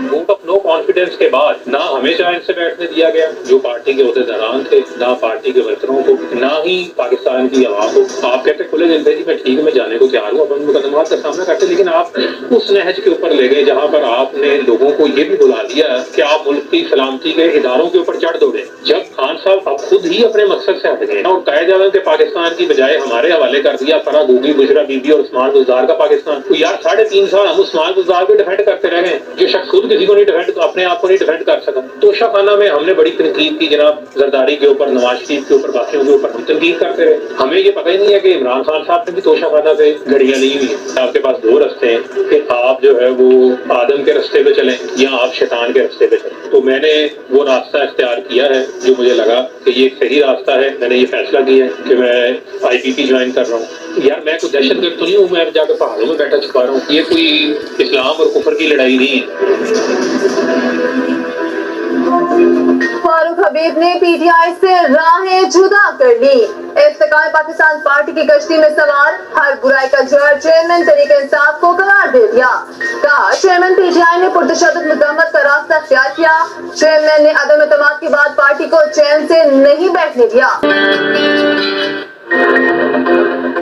Vote of no confidence के बाद ना हमें चैन से बैठने दिया गया जो पार्टी के अहदेदारान थे, ना पार्टी के वर्करों को, ना ही पाकिस्तान की आवाम को। आप कहते खुले दिल से जी मैं ठीक, मैं जाने को तैयार हूँ, अपन मुकदमात का सामना करते, लेकिन आप उस नहज के ऊपर ले गए जहाँ पर आपने लोगों को ये भी बुला दिया कि आप मुल्क की सलामती के इदारों के ऊपर चढ़ दौड़े। जब खान साहब अब खुद ही अपने मकसद से हट गए और कायद आज़म के पाकिस्तान की बजाय हमारे हवाले कर दिया फरा गोगी, बुशरा बीबी और उस्मान बुज़दार का पाकिस्तान, तो यार 3.5 साल हम उस्मान बुज़दार को डिफेंड करते रहे, जो शख्स खुद किसी को नहीं डिफेंड, तो अपने आप को नहीं डिफेंड कर सका। तोशाखाना में हमने बड़ी तनकीद की जनाब जरदारी के ऊपर, नवाज शरीफ के ऊपर, बाकियों के ऊपर हम तनकीद करते रहे। हमें ये पता ही नहीं है कि इमरान खान साहब ने भी तोशाखाना पे घड़ियां ली हुई है। आपके पास 2 रास्ते हैं कि आप जो है वो आदम के रास्ते पे चलें या आप शैतान के रास्ते पे चलें। तो मैंने वो रास्ता इख्तियार किया है जो मुझे लगा कि ये एक सही रास्ता है। मैंने ये फैसला किया है कि मैं IPP ज्वाइन कर रहा हूँ। यार मैं कोई दहशतगर्द तो नहीं हूँ, मैं जाकर पहाड़ों में बैठा छुपा रहा हूँ। ये कोई इस्लाम और कुफर की लड़ाई नहीं है। फारूक हबीब ने PTI से राहें जुदा कर ली। इस्तेकाम पाकिस्तान पार्टी की कश्ती में सवार हर बुराई का जड़ चेयरमैन तरीके इंसाफ को करार दे दिया। कहा चेयरमैन PTI ने पुरतशद्दुद मुज़ाहमत का रास्ता अख्तियार किया। चेयरमैन ने अदम एतमाद के बाद पार्टी को चैन से नहीं बैठने दिया।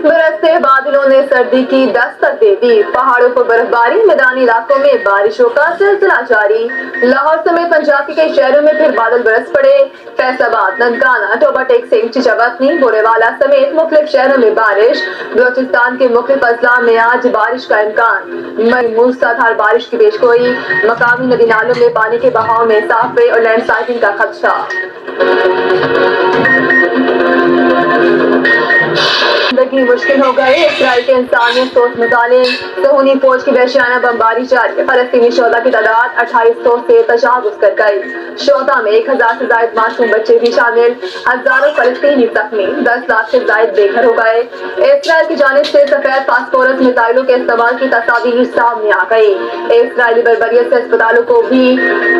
बरसते बादलों ने सर्दी की दस्तक दे दी। पहाड़ों पर बर्फबारी, मैदानी इलाकों में बारिशों का सिलसिला जारी। लाहौर समेत पंजाब के कई शहरों में फिर बादल बरस पड़े। फैसलाबाद, ननकाना, टोबा टेक, सिंध, चवतनी, बोरेवाला समेत मुख्तलिफ शहरों में बारिश। बलोचिस्तान के मुख्तलिफ अजला में आज बारिश का इम्कान। मूसलाधार बारिश की पेशगोई। मकामी नदी नालों में पानी के बहाव में इजाफे और लैंडस्लाइडिंग का खदशा। जिंदगी मुश्किल हो गए। इसराइल के इंसानियत सोच मुजालिम। सहूनी फौज की वहशियाना बमबारी जारी। फलस्तीनी शोधा की तादाद 2800 से तजावुज कर गई। शोधा में 1000 से ज्यादा मासूम बच्चे भी शामिल। हजारों फलस्तीनी जख्मी। 10 लाख से ज्यादा बेघर हो गए। इसराइल की जानिब से सफेद फास्फोरस मिसाइलों के इस्तेमाल की तस्वीर सामने आ गई। इसराइली बर्बरियत से अस्पतालों को भी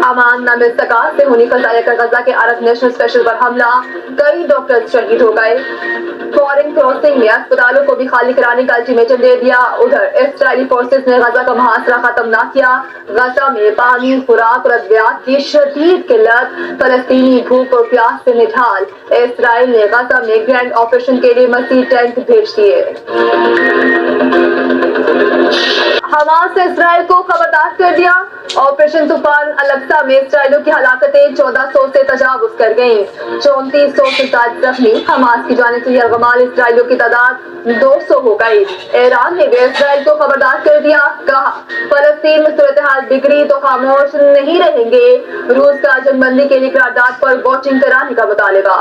अमान न मिल सका। सहूनी फजाइया का गजा के अरब नेशनल स्पेशल पर हमला। कई डॉक्टर शहीद हो गए। फॉरेन क्रॉसिंग में अस्पतालों को भी खाली कराने का अल्टीमेटम दे दिया। उधर इसराइली फोर्सेस ने गजा का मुहासरा खत्म न किया। गजा में पानी, खुराक और अद्वियात की शदीद किल्लत। फलस्तीनी भूख और प्यास से निढाल। इसराइल ने गजा में ग्रैंड ऑपरेशन के लिए मज़ीद टैंक भेज दिए। हमास ने इसराइल को खबरदार कर दिया। ऑपरेशन तूफान अलक्सा में इसराइलियों की हलाकतें 1400 से तजावुज कर गयी। 3400 से ज्यादा जख्मी। हमास की जानिब से यरगमाल इसराइलियों की तादाद 200 हो गई। ईरान ने भी इसराइल को खबरदार कर दिया। कहा फलस्तीन में सूरत हाल बिगड़ी तो खामोश नहीं रहेंगे। रूस का जंगबंदी के लिए करारदाद पर वोटिंग कराने का मुतालिबा।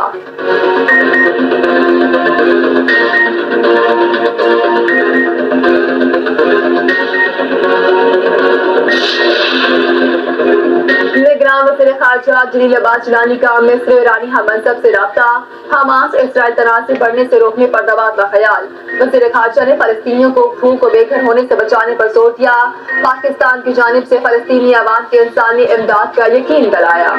निगरान वज़ीर ख़ारजा जलील अब्बास जिलानी का मिस्र ईरानी हममंसब से राब्ता। हमास इसराइल तनाज़ से बढ़ने से रोकने पर दबाव का ख्याल। वज़ीर ख़ारजा ने फलस्तीनियों को भूख और बेघर होने से बचाने पर जोर दिया। पाकिस्तान की जानिब से फलस्तीनी आवाम की इंसानी इमदाद का यकीन दिलाया।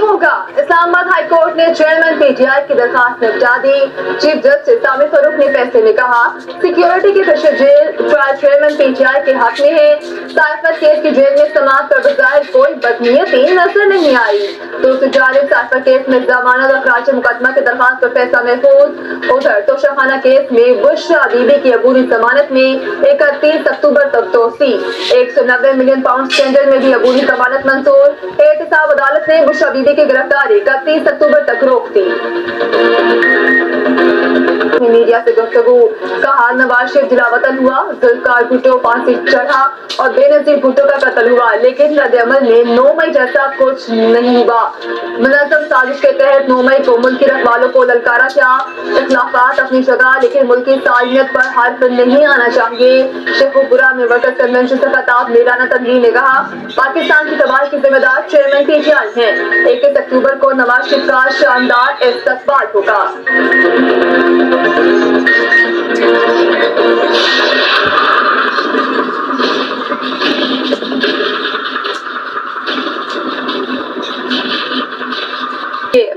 होगा इस्लामाबाद हाई कोर्ट ने चेयरमैन PTI की दरखास्त निपटा दी। चीफ जस्टिस आमिर फारूक ने फैसले में कहा सिक्योरिटी की pressure jail trial chairman PTI के हक में है। साइफर केस की जेल में समाअत पर बजाय कोई बदनीयती नजर नहीं आई। दूसरी जानिब साइफर केस में जमानत और खराज मुकदमा की दरखास्त पर फैसला महफूज। उधर तोशाखाना केस में बुशरा बीबी की अबूरी जमानत में 31 अक्टूबर तक तोसी। 190 मिलियन पाउंड स्कैंडल में भी अबूरी जमानत मंजूर। एहतसाब अदालत ने बुशरा बीबी की गिरफ्तारी 31 अक्टूबर तक रोक दी। मीडिया से गुफ्तगू। कहा नवाज शरीफ जिला वतन हुआ, जुल्फकार भुट्टो फांसी चढ़ा और बेनजीर भुट्टो का कत्ल हुआ, लेकिन रद्द-ए-अमल में 9 मई जैसा कुछ नहीं हुआ। मुनज़्ज़म साजिश के तहत 9 मई को मुल्की रखवालों को ललकारा था। इख्लाफात अपनी जगह, लेकिन मुल्की सालियत पर हर्फ नहीं आना चाहिए। शेखुपुरा में वर्कर्स कन्वेंशन से खिताब मेराना तनवीर ने कहा पाकिस्तान की तबाही की जिम्मेदार चेयरमैन PTI हैं। 21 अक्टूबर को नवाज शरीफ का शानदार इस्तकबाल होगा।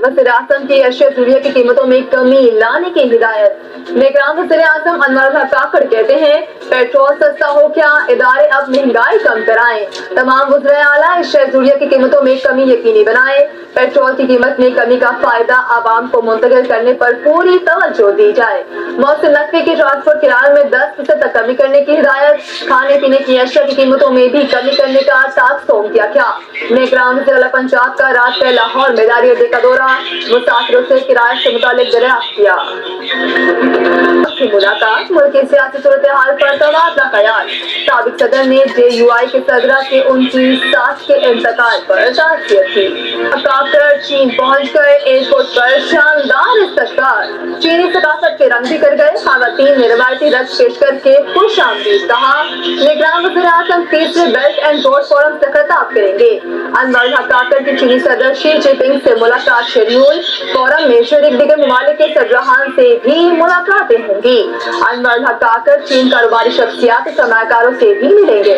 वज़ीर आज़म की अशिया ज़रूरिया की कीमतों में कमी लाने की हिदायत। निगरान वज़ीर आज़म अनवर हक काकड़ कहते हैं पेट्रोल सस्ता हो क्या, इदारे अब महंगाई कम कराएं, तमाम वज़ीर आला अशिया ज़रूरिया की कीमतों में कमी यकीनी बनाएं, पेट्रोल की कीमत में कमी का फायदा आवाम को मुंतकिल करने पर पूरी तवज्जो दी जाए। मौसम नकवी की ट्रांसपोर्ट किराए में 10% तक कमी करने की हिदायत, खाने पीने की अशिया की कीमतों में भी कमी करने का टास्क सौंप दिया गया। निगरान वज़ीर पंजाब का रात में लाहौर में दारी अड्डे का दौरा, मुसाफिरों से किराए से मुतालिक दरियाफ्त किया। मुलाकात, मुल्क की सियासी सूरत हाल पर तबादला ख्याल, साबिक सदर ने JUI के सदरा के 29 साल के इंतकाल पर ताज़ियत की। काकर चीन पहुंचकर एयरपोर्ट पर शानदार इस्तकबाल, चीनी सकाफत के रंग बिखर गए, खातन ने रवायती रक्स पेश करके खुश आमदीद कहा। निगरान वज़ीर आज़म तीसरे बेल्ट एंड रोड फोरम से खिताब करेंगे। अनवर हक काकर की चीनी सदर शी जिनपिंग से मुलाकात शेड्यूल, फोरम में शरीक दीगर ममालिक के सरबराहान से भी मुलाकातें होंगी। अनवर हक काकर चीन कारोबारी शख्सियात सरमाकारों से भी मिलेंगे।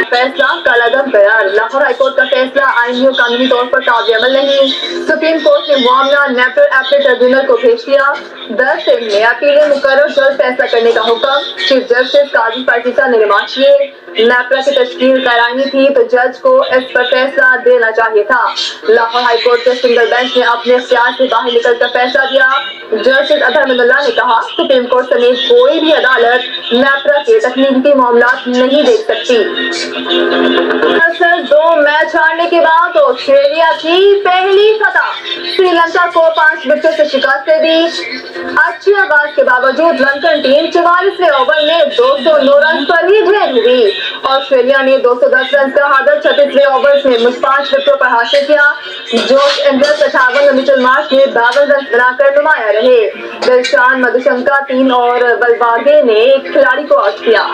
फैसला कलअदम करार, लाहौर हाईकोर्ट का फैसला आईनी और कानूनी तौर पर काबिल अमल नहीं, सुप्रीम कोर्ट ने मामला नेपटल अपील ट्रिब्यूनल को भेज दिया। 10 दिन में अपीलें मुकर्रर जल्द फैसला करने का हुक्म, चीफ जस्टिस काजी पाकिस्तान ने रिमांड किए। नेपरा की तश्कील करानी थी तो जज को इस पर फैसला देना चाहिए था। लाहौर हाईकोर्ट के सिंगल बेंच ने अपने इख्तियार से बाहर निकलकर फैसला दिया। जस्टिस अतहरमुल्लाह ने कहा सुप्रीम कोर्ट समेत कोई भी अदालत नेपरा के तकनीकी मामला नहीं देख सकती। 2 मैच हारने के बाद ऑस्ट्रेलिया की पहली फतह, श्रीलंका को 5 विकेट से शिकस्त दे दी। अच्छे आगाज के बावजूद लंदन टीम 44वें ओवर में 209 रन पर ही ढेर हुई। ऑस्ट्रेलिया ने 210 रन का हादर 36वें ओवर में 5 विकेटों पर हासिल किया। जोश एंडर्स 58 और मिचेल मार्श ने 52 रन बनाकर नुमाया रहे। दिलशान मधुशंका 3 और बलबागे ने एक खिलाड़ी को आउट किया।